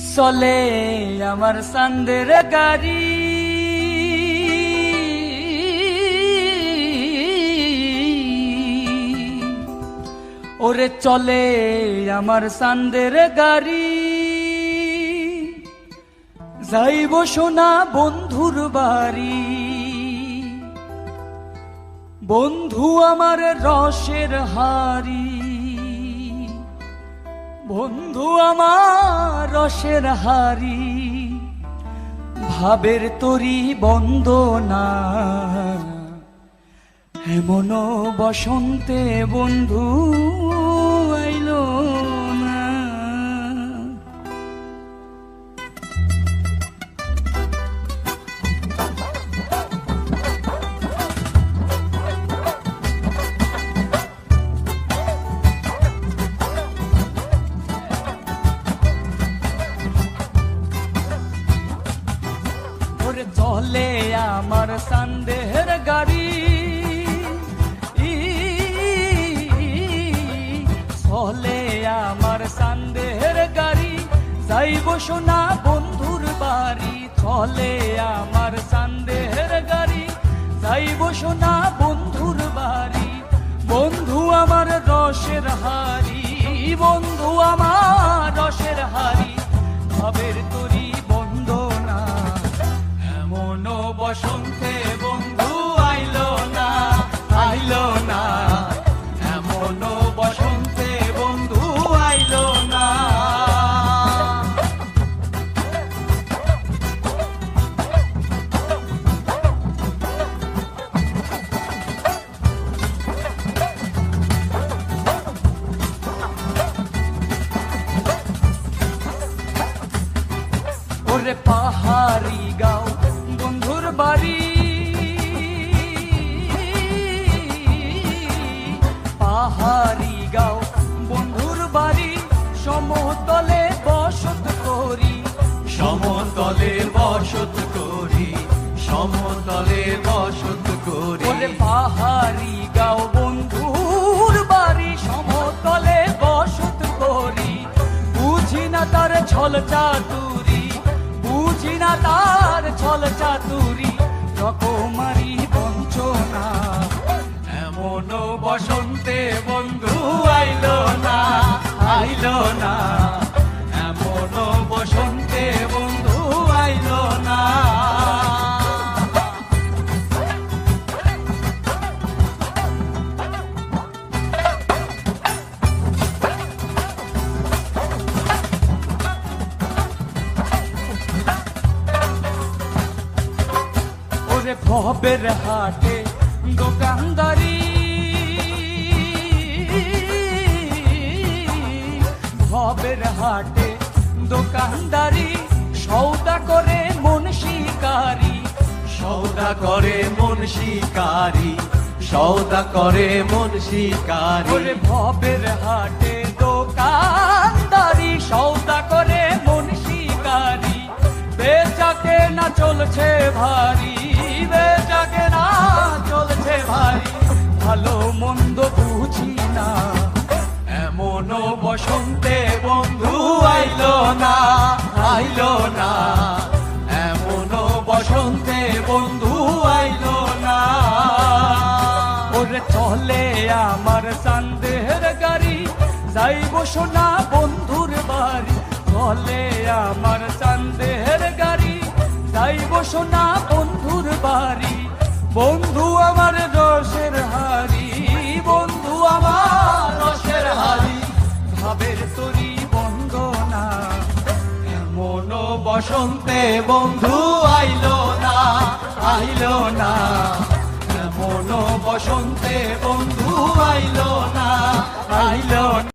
চলে আমার চাঁদের গাড়ি, ওরে চলে আমার চাঁদের গাড়ি। যাইব সোনা বন্ধুর বাড়ি, বন্ধু আমার রসের হাড়ি, বন্ধু আমার রসের হাড়ি। ভাবের তরি বন্দনা এমন বসন্তে বন্ধু আইলো না। ওরে চলে আমার চাঁদের গাড়ি, চলে আমার চাঁদের গাড়ি। যাইব সোনা বন্ধুর বাড়ি, চলে আমার চাঁদের গাড়ি। যাইব সোনা বন্ধুর বাড়ি, বন্ধু আমার রসের হাড়ি, বন্ধু আমার রসের হাড়ি। ভাবের তরি বন্দনা এমন বসন্তে বন্ধু আইলো না, আইলো না। এমন বসন্তে বন্ধু আইলো না। ওরে পাহাড়ি গাঁও বন্ধুর বাড়ি, পাহাড়ি গাঁও বন্ধুর বাড়ি। সমতলে বসত করি, সমতলে বসত করি, সমতলে বসত করি। ওরে পাহাড়ি গাঁও বন্ধুর বাড়ি, সমতলে বসত করি। বুঝি না তার ছল চাতুরি, বুঝি না তার ছল চাতুরি। রকমারি বঞ্চনা এমন বসন্তে বন্ধু আইলো না, আইলো না। এমন বসন্তে বন্ধু আইলো না। ওরে ভবের হাটে দোকানদারি, ভবের হাটে দোকানদারি। সৌদা করে মন শিকারি, সৌদা করে মন শিকারি, সৌদা করে মন শিকারি। ওরে ভবের হাটে দোকানদারি, সৌদা করে মন শিকারি। বেচাকে না চলছে ভারী, বেচাকে না চলছে ভারী। ভালো মন্দ বুঝি না এমন বসন্তে বন্ধু আইলো না, আইলো না। এমন বসন্তে বন্ধু আইলো না। ওরে চলে আমার চাঁদের গাড়ি, যাইব সোনা বন্ধুর বাড়ি। চলে আমার চাঁদের গাড়ি, যাইব সোনা বন্ধুর বাড়ি। বন্ধু আমার রসের হাড়ি, বন্ধু আমার রসের হাড়ি। ভাবের তরি বন্দনা এমন বসন্তে বন্ধু আইলো না, আইলো না।